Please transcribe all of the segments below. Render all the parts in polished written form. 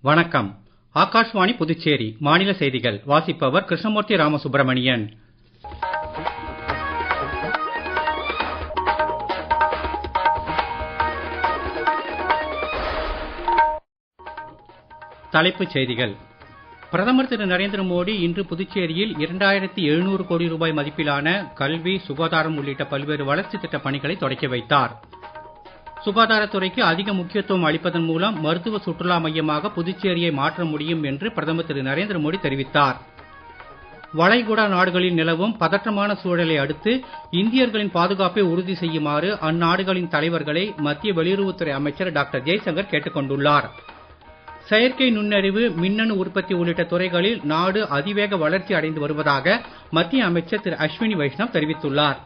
வணக்கம். ஆகாஷ்வாணி புதுச்சேரி மாநில செய்திகள் வாசிப்பவர் கிருஷ்ணமூர்த்தி ராமசுப்ரமணியன். தலைப்புச் செய்திகள். பிரதமர் திரு நரேந்திர மோடி இன்று புதுச்சேரியில் 2700 கோடி ரூபாய் மதிப்பிலான கல்வி, சுகாதாரம் உள்ளிட்ட பல்வேறு வளர்ச்சித் திட்டப் பணிகளை தொடக்கி வைத்தார். சுகாதாரத்துறைக்கு அதிக முக்கியத்துவம் அளிப்பதன் மூலம் மருத்துவ சுற்றுலா மையமாக புதுச்சேரியை மாற்ற முடியும் என்று பிரதமர் திரு நரேந்திர மோடி தெரிவித்தார். வளைகுடா நாடுகளில் நிலவும் பதற்றமான சூழலை அடுத்து இந்தியர்களின் பாதுகாப்பை உறுதி செய்யுமாறு அந்நாடுகளின் தலைவர்களை மத்திய வெளியுறவுத்துறை அமைச்சர் டாக்டர் ஜெய்சங்கர் கேட்டுக் கொண்டுள்ளார். செயற்கை நுண்ணறிவு, மின்னணு உற்பத்தி உள்ளிட்ட துறைகளில் நாடு அதிவேக வளர்ச்சி அடைந்து வருவதாக மத்திய அமைச்சர் திரு அஸ்வினி வைஷ்ணவ் தெரிவித்துள்ளார்.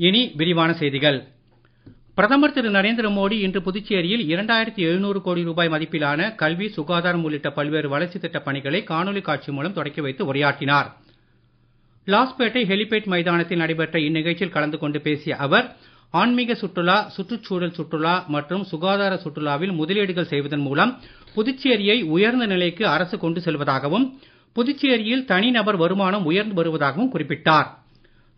இனி விரிவான செய்திகள். பிரதமர் திரு நரேந்திர மோடி இன்று புதுச்சேரியில் 2700 கோடி ரூபாய் மதிப்பிலான கல்வி, சுகாதாரம் உள்ளிட்ட பல்வேறு வளர்ச்சித் திட்டப் பணிகளை காணொலி காட்சி மூலம் தொடக்கி வைத்து உரையாற்றினார். லாஸ்பேட்டை ஹெலிபேட் மைதானத்தில் நடைபெற்ற இந்நிகழ்ச்சியில் கலந்து கொண்டு பேசிய அவர், ஆன்மீக சுற்றுலா, சுற்றுச்சூழல் சுற்றுலா மற்றும் சுகாதார சுற்றுலாவில் முதலீடுகள் செய்வதன் மூலம் புதுச்சேரியை உயர்ந்த நிலைக்கு அரசு கொண்டு செல்வதாகவும், புதுச்சேரியில் தனிநபர் வருமானம் உயர்ந்து வருவதாகவும் குறிப்பிட்டார்.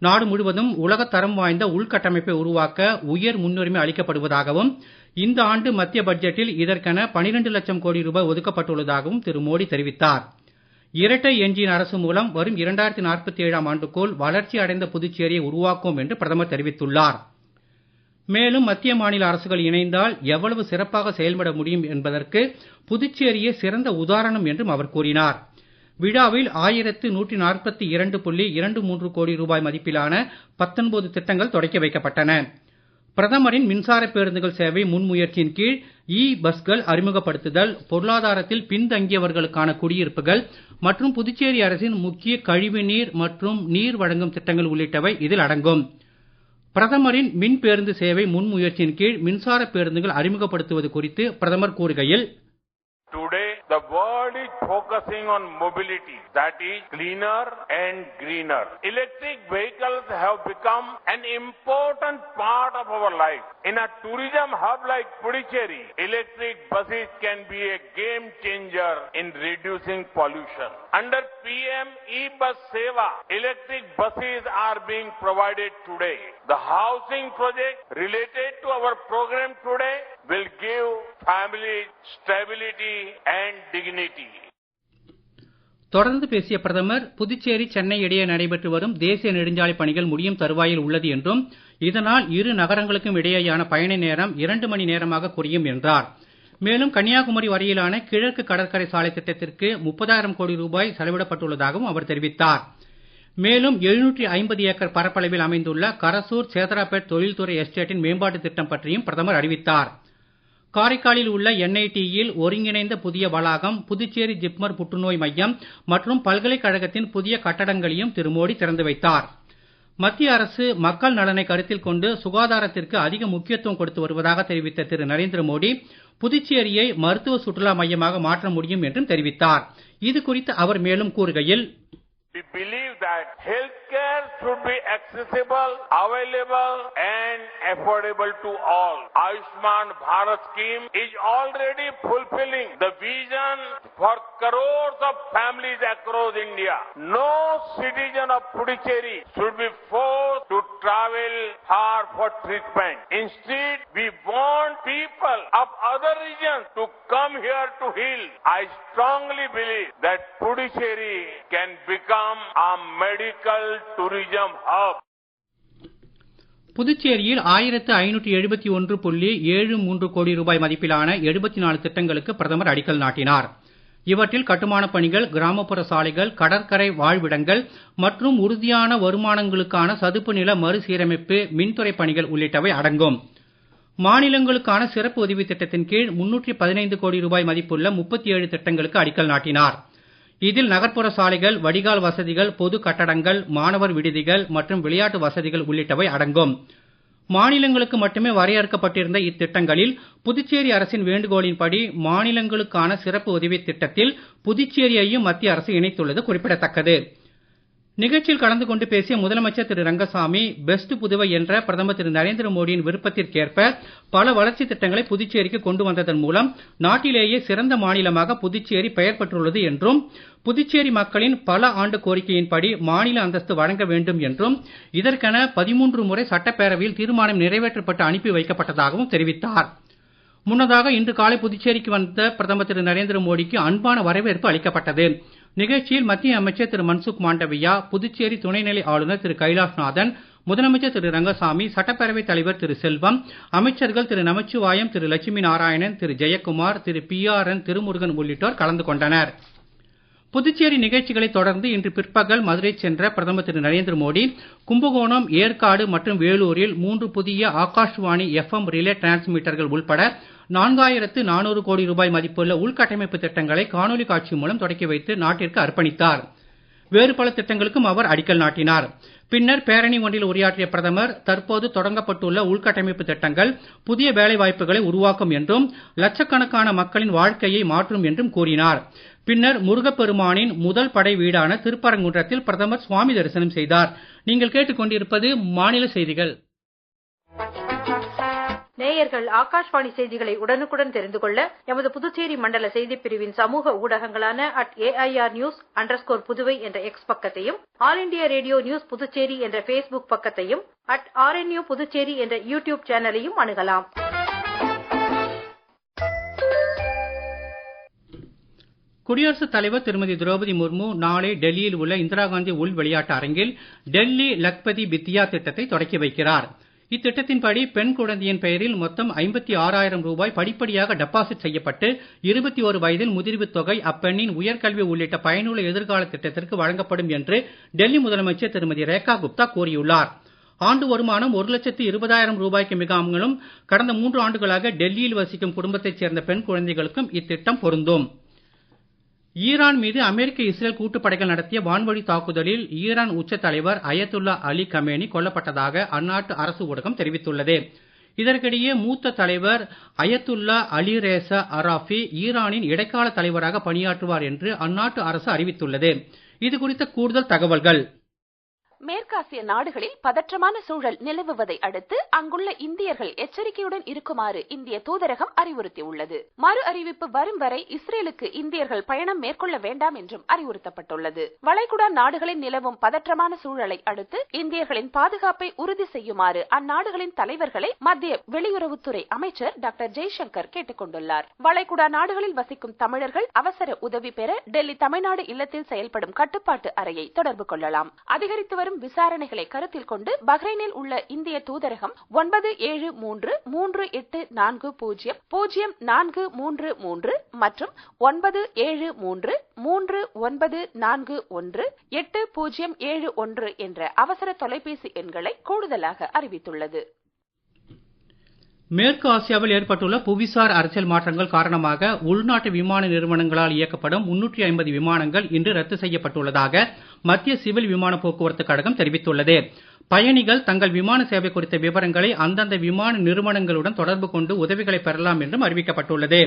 நாடு முழுவதும் உலகத் தரம் வாய்ந்த உள்கட்டமைப்பை உருவாக்க உயர் முன்னுரிமை அளிக்கப்படுவதாகவும், இந்த ஆண்டு மத்திய பட்ஜெட்டில் இதற்கென 12 லட்சம் கோடி ரூபாய் ஒதுக்கப்பட்டுள்ளதாகவும் திரு மோடி தெரிவித்தார். இரட்டை எஞ்சின் அரசு மூலம் வரும் 2047 ஆண்டுக்குள் வளர்ச்சி அடைந்த புதுச்சேரியை உருவாக்கும் என்று பிரதமர் தெரிவித்துள்ளார். மேலும் மத்திய மாநில அரசுகள் இணைந்தால் எவ்வளவு சிறப்பாக செயல்பட முடியும் என்பதற்கு புதுச்சேரியே சிறந்த உதாரணம் என்றும் அவர் கூறினார். விழாவில் 1142.23 கோடி ரூபாய் மதிப்பிலான 19 திட்டங்கள் தொடக்கி வைக்கப்பட்டன. பிரதமரின் மின்சார பேருந்துகள் சேவை முன்முயற்சியின் கீழ் பஸ்கள் அறிமுகப்படுத்துதல், பொருளாதாரத்தில் பின்தங்கியவர்களுக்கான குடியிருப்புகள் மற்றும் புதுச்சேரி அரசின் முக்கிய கழிவுநீர் மற்றும் நீர் வழங்கும் திட்டங்கள் உள்ளிட்டவை இதில் அடங்கும். பிரதமரின் மின் பேருந்து சேவை முன்முயற்சியின் கீழ் மின்சார பேருந்துகள் அறிமுகப்படுத்துவது குறித்து பிரதமர் கூறுகையில், Today, the world is focusing on mobility that is cleaner and greener. Electric vehicles have become an important part of our life. In a tourism hub like Puducherry, electric buses can be a game changer in reducing pollution. Under PM e-Bus Seva, electric buses are being provided today. The housing project related to our program today will give families stability and dignity. தொடர்ந்து பேசிய பிரதமர், புதுச்சேரி, சென்னை இடையே நடைபெற்று வரும் தேசிய நெடுஞ்சாலை பணிகள் முடியும் தருவாயில் உள்ளது என்றும், இதனால் இரு நகரங்களுக்கும் இடையேயான பயண நேரம் 2 மணி நேரமாக குறையும் என்றார். மேலும் கன்னியாகுமரி வரையிலான கிழக்கு கடற்கரை சாலை திட்டத்திற்கு 30,000 கோடி ரூபாய் செலவிடப்பட்டுள்ளதாகவும் அவர் தெரிவித்தார். மேலும் 750 ஏக்கர் பரப்பளவில் அமைந்துள்ள கரசூர் சேதராப்பேட் தொழில்துறை எஸ்டேட்டின் மேம்பாட்டு திட்டம் பற்றியும் பிரதமர் அறிவித்தார். காரைக்காலில் உள்ள NITயில் ஒருங்கிணைந்த புதிய வளாகம், புதுச்சேரி ஜிப்மர் புற்றுநோய் மையம் மற்றும் பல்கலைக்கழகத்தின் புதிய கட்டடங்களையும் திரு மோடி திறந்து வைத்தார். மத்திய அரசு மக்கள் நலனை கருத்தில் கொண்டு சுகாதாரத்திற்கு அதிக முக்கியத்துவம் கொடுத்து வருவதாக தெரிவித்த திரு நரேந்திர மோடி, புதுச்சேரியை மருத்துவ சுற்றுலா மையமாக மாற்ற முடியும் என்றும் தெரிவித்தார். இது குறித்து அவர் மேலும் கூறுகையில், We believe that healthcare should be accessible, available and affordable to all. Ayushman Bharat scheme is already fulfilling the vision for crores of families across India. No citizen of Puducherry should be forced to travel far for treatment. Instead, we want people of other regions to come here to heal. I strongly believe that Puducherry can become a medical tourism hub. புதுச்சேரியில் 1571.73 கோடி ரூபாய் மதிப்பிலான 74 திட்டங்களுக்கு பிரதமர் அடிக்கல் நாட்டினார். இவற்றில் கட்டுமானப் பணிகள், கிராமப்புற சாலைகள், கடற்கரை வாழ்விடங்கள் மற்றும் உறுதியான வருமானங்களுக்கான சதுப்பு நில மறுசீரமைப்பு, மின்துறை பணிகள் உள்ளிட்டவை அடங்கும். மாநிலங்களுக்கான சிறப்பு உதவி திட்டத்தின் கீழ் 315 கோடி ரூபாய் மதிப்புள்ள 37 திட்டங்களுக்கு அடிக்கல் நாட்டினார். இதில் நகர்ப்புற சாலைகள், வடிகால் வசதிகள், பொது கட்டடங்கள், மாணவர் விடுதிகள் மற்றும் விளையாட்டு வசதிகள் உள்ளிட்டவை அடங்கும். மாநிலங்களுக்கு மட்டுமே வரையறுக்கப்பட்டிருந்த இத்திட்டங்களில் புதுச்சேரி அரசின் வேண்டுகோளின்படி மாநிலங்களுக்கான சிறப்பு உதவி திட்டத்தில் புதுச்சேரியையும் மத்திய அரசு இணைத்துள்ளது குறிப்பிடத்தக்கது. நிகழ்ச்சியில் கலந்து கொண்டு பேசிய முதலமைச்சர் திரு ரங்கசாமி பெஸ்ட் புதுவை என்ற பிரதமர் திரு நரேந்திர மோடியின் விருப்பத்திற்கேற்ப பல வளர்ச்சி திட்டங்களை புதுச்சேரிக்கு கொண்டு வந்ததன் மூலம் நாட்டிலேயே சிறந்த மாநிலமாக புதுச்சேரி பெயர் பெற்றுள்ளது என்றும் புதுச்சேரி மக்களின் பல ஆண்டு கோரிக்கையின்படி மாநில அந்தஸ்து வழங்க வேண்டும் என்றும் இதற்கென 13 முறை சட்டப்பேரவையில் தீர்மானம் நிறைவேற்றப்பட்டு அனுப்பி வைக்கப்பட்டதாகவும் தெரிவித்தார். முன்னதாக இன்று காலை புதுச்சேரிக்கு வந்த பிரதமர் திரு நரேந்திர மோடிக்கு அன்பான வரவேற்பு அளிக்கப்பட்டது. நிகழ்ச்சியில் மத்திய அமைச்சர் திரு மன்சுக் மாண்டவியா, புதுச்சேரி துணைநிலை ஆளுநர் திரு கைலாஷ்நாதன், முதலமைச்சர் திரு ரங்கசாமி, சட்டப்பேரவைத் தலைவர் திரு செல்வம், அமைச்சர்கள் திரு நமச்சிவாயம், திரு லட்சுமி நாராயணன், திரு ஜெயக்குமார், திரு PRN திருமுருகன் உள்ளிட்டோர் கலந்து கொண்டனர். புதுச்சேரி நிகழ்ச்சிகளை தொடர்ந்து இன்று பிற்பகல் மதுரை சென்ற பிரதமர் திரு நரேந்திர மோடி கும்பகோணம், ஏற்காடு மற்றும் வேலூரில் 3 புதிய ஆகாஷ்வாணி FM ரிலே டிரான்ஸ்மிட்டர்கள் உள்பட 4400 கோடி ரூபாய் மதிப்புள்ள உள்கட்டமைப்பு திட்டங்களை காணொலி காட்சி மூலம் தொடக்கி வைத்து நாட்டிற்கு அர்ப்பணித்தார். வேறு பல திட்டங்களுக்கும் அவர் அடிக்கல் நாட்டினார். பின்னர் பேரணி ஒன்றில் உரையாற்றிய பிரதமர் தற்போது தொடங்கப்பட்டுள்ள உள்கட்டமைப்பு திட்டங்கள் புதிய வேலைவாய்ப்புகளை உருவாக்கும் என்றும் லட்சக்கணக்கான மக்களின் வாழ்க்கையை மாற்றும் என்றும் கூறினார். பின்னர் முருகப்பெருமானின் முதல் படை வீடான திருப்பரங்குன்றத்தில் பிரதமர் சுவாமி தரிசனம் செய்தார். நீங்கள் கேட்டுக்கொண்டிருப்பது மாநில செய்திகள். நேயர்கள் ஆகாஷ்வாணி செய்திகளை உடனுக்குடன் தெரிந்து கொள்ள எமது புதுச்சேரி மண்டல செய்திப் பிரிவின் சமூக ஊடகங்களான @AIR_News_புதுவை என்ற எக்ஸ் பக்கத்தையும், all India radio news Puducherry என்ற Facebook பக்கத்தையும், @RNU புதுச்சேரி என்ற யூடியூப் சேனலையும் அணுகலாம். குடியரசுத் தலைவர் திருமதி திரௌபதி முர்மு நாளை டெல்லியில் உள்ள இந்திரா காந்தி உள் விளையாட்டு அரங்கில் டெல்லி லக்பதி பித்யா திட்டத்தை தொடக்கி வைக்கிறார். இத்திட்டத்தின்படி பெண் குழந்தையின் பெயரில் மொத்தம் 56,000 ரூபாய் படிப்படியாக டெபாசிட் செய்யப்பட்டு 21 வயதில் முதிர்வு தொகை அப்பெண்ணின் உயர்கல்வி உள்ளிட்ட பயனுள்ள எதிர்கால திட்டத்திற்கு வழங்கப்படும் என்று டெல்லி முதலமைச்சர் திருமதி ரேகா குப்தா கூறியுள்ளார். ஆண்டு வருமானம் 1,20,000 ரூபாய்க்கு மிகாமலும் கடந்த 3 ஆண்டுகளாக டெல்லியில் வசிக்கும் குடும்பத்தைச் சேர்ந்த பெண் குழந்தைகளுக்கும் இத்திட்டம் பொருந்தும். ஈரான் மீது அமெரிக்க இஸ்ரேல் கூட்டுப்படைகள் நடத்திய வான்வழி தாக்குதலில் ஈரான் உச்ச தலைவர் அயத்துல்லா அலி கமேனி கொல்லப்பட்டதாக அந்நாட்டு அரசு ஊடகம் தெரிவித்துள்ளது. இதற்கிடையே மூத்த தலைவர் அயத்துல்லா அலி ரேசா அராஃபி ஈரானின் இடைக்கால தலைவராக பணியாற்றுவார் என்று அந்நாட்டு அரசு அறிவித்துள்ளது. இது குறித்த கூடுதல் தகவல்கள். மேற்காசிய நாடுகளில் பதற்றமான சூழல் நிலவுவதை அடுத்து அங்குள்ள இந்தியர்கள் எச்சரிக்கையுடன் இருக்குமாறு இந்திய தூதரகம் அறிவுறுத்தியுள்ளது. மறு அறிவிப்பு வரும் வரை இஸ்ரேலுக்கு இந்தியர்கள் பயணம் மேற்கொள்ள வேண்டாம் என்றும் அறிவுறுத்தப்பட்டுள்ளது. வளைகுடா நாடுகளில் நிலவும் பதற்றமான சூழலை அடுத்து இந்தியர்களின் பாதுகாப்பை உறுதி செய்யுமாறு அந்நாடுகளின் தலைவர்களை மத்திய வெளியுறவுத்துறை அமைச்சர் டாக்டர் ஜெய்சங்கர் கேட்டுக் கொண்டுள்ளார். வளைகுடா நாடுகளில் வசிக்கும் தமிழர்கள் அவசர உதவி பெற டெல்லி தமிழ்நாடு இல்லத்தில் செயல்படும் கட்டுப்பாட்டு அறையை தொடர்பு கொள்ளலாம். அதிகரித்து வரும் விசாரணைகளை கருத்தில் கொண்டு பஹ்ரைனில் உள்ள இந்திய தூதரகம் 9734000433 மற்றும் 973339418071 என்ற அவசர தொலைபேசி எண்களை கூடுதலாக அறிவித்துள்ளது. மேற்கு ஆசியாவில் ஏற்பட்டுள்ள புவிசார் அரசியல் மாற்றங்கள் காரணமாக உள்நாட்டு விமான நிறுவனங்களால் இயக்கப்படும் 350 விமானங்கள் இன்று ரத்து செய்யப்பட்டுள்ளதாக மத்திய சிவில் விமான போக்குவரத்து கழகம் தெரிவித்துள்ளது. பயணிகள் தங்கள் விமான சேவை குறித்த விவரங்களை அந்தந்த விமான நிறுவனங்களுடன் தொடர்பு கொண்டு உதவிகளை பெறலாம் என்றும் அறிவிக்கப்பட்டுள்ளது.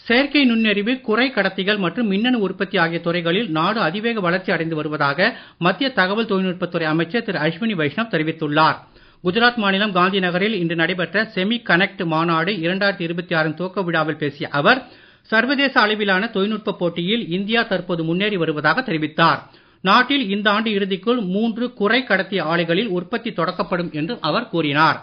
செயற்கை நுண்ணறிவு, குறை கடத்திகள் மற்றும் மின்னணு உற்பத்தி ஆகிய துறைகளில் நாடு அதிவேக வளர்ச்சி அடைந்து வருவதாக மத்திய தகவல் தொழில்நுட்பத்துறை அமைச்சர் திரு அஸ்வினி வைஷ்ணவ் தெரிவித்துள்ளார். குஜராத் மாநிலம் காந்தி நகரில் இன்று நடைபெற்ற செமி கனெக்ட் மாநாடு 2026 துவக்க விழாவில் பேசிய அவர் சர்வதேச அளவிலான தொழில்நுட்ப போட்டியில் இந்தியா தற்போது முன்னேறி வருவதாக தெரிவித்தார். நாட்டில் இந்த ஆண்டு இறுதிக்குள் 3 குறை கடத்திய ஆலைகளில் உற்பத்தி தொடக்கப்படும் என்று அவர் கூறினார்.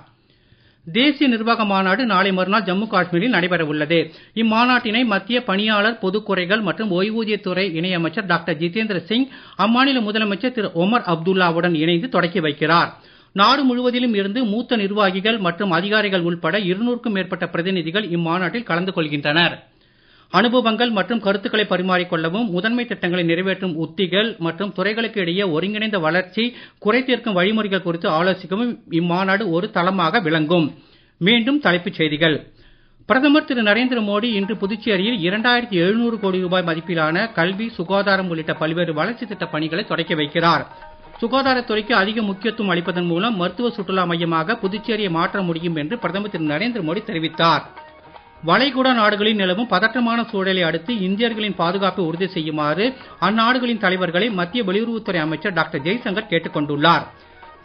தேசிய நிர்வாக மாநாடு நாளை மறுநாள் ஜம்மு காஷ்மீரில் நடைபெற உள்ளது. இம்மாநாட்டினை மத்திய பணியாளர் பொதுக்குறைகள் மற்றும் ஓய்வூதியத்துறை இணையமைச்சர் டாக்டர் ஜிதேந்திர சிங் அம்மாநில முதலமைச்சர் திரு ஒமர் அப்துல்லாவுடன் இணைந்து தொடக்கி வைக்கிறார். நாடு முழுவதிலும் இருந்து மூத்த நிர்வாகிகள் மற்றும் அதிகாரிகள் உள்பட 200க்கும் மேற்பட்ட பிரதிநிதிகள் இம்மாநாட்டில் கலந்து கொள்கின்றனர். அனுபவங்கள் மற்றும் கருத்துக்களை பரிமாறிக்கொள்ளவும், முதன்மை திட்டங்களை நிறைவேற்றும் உத்திகள் மற்றும் துறைகளுக்கு இடையே ஒருங்கிணைந்த வளர்ச்சி, குறை தீர்க்கும் வழிமுறைகள் குறித்து ஆலோசிக்கவும் இம்மாநாடு ஒரு தளமாக விளங்கும். மீண்டும் தலைப்புச் செய்திகள். பிரதமர் திரு நரேந்திர மோடி இன்று புதுச்சேரியில் 2700 கோடி ரூபாய் மதிப்பிலான கல்வி, சுகாதாரம் உள்ளிட்ட பல்வேறு வளர்ச்சி திட்ட பணிகளை தொடக்கி வைக்கிறார். சுகாதாரத்துறைக்கு அதிக முக்கியத்துவம் அளிப்பதன் மூலம் மருத்துவ சுற்றுலா மையமாக புதுச்சேரியை மாற்ற முடியும் என்று பிரதமர் திரு நரேந்திர மோடி தெரிவித்தார். வளைகுடா நாடுகளில் நிலவும் பதற்றமான சூழலை அடுத்து இந்தியர்களின் பாதுகாப்பை உறுதி செய்யுமாறு அந்நாடுகளின் தலைவர்களை மத்திய வெளியுறவுத்துறை அமைச்சர் டாக்டர் ஜெய்சங்கர் கேட்டுக் கொண்டுள்ளார்.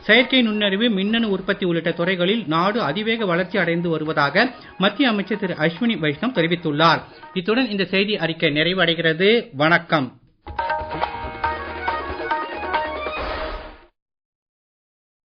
செயற்கை நுண்ணறிவு, மின்னணு உற்பத்தி உள்ளிட்ட துறைகளில் நாடு அதிவேக வளர்ச்சி அடைந்து வருவதாக மத்திய அமைச்சர் திரு அஸ்வினி வைஷ்ணவ் தெரிவித்துள்ளார். இத்துடன் இந்த செய்தி அறிக்கை நிறைவடைகிறது. வணக்கம்.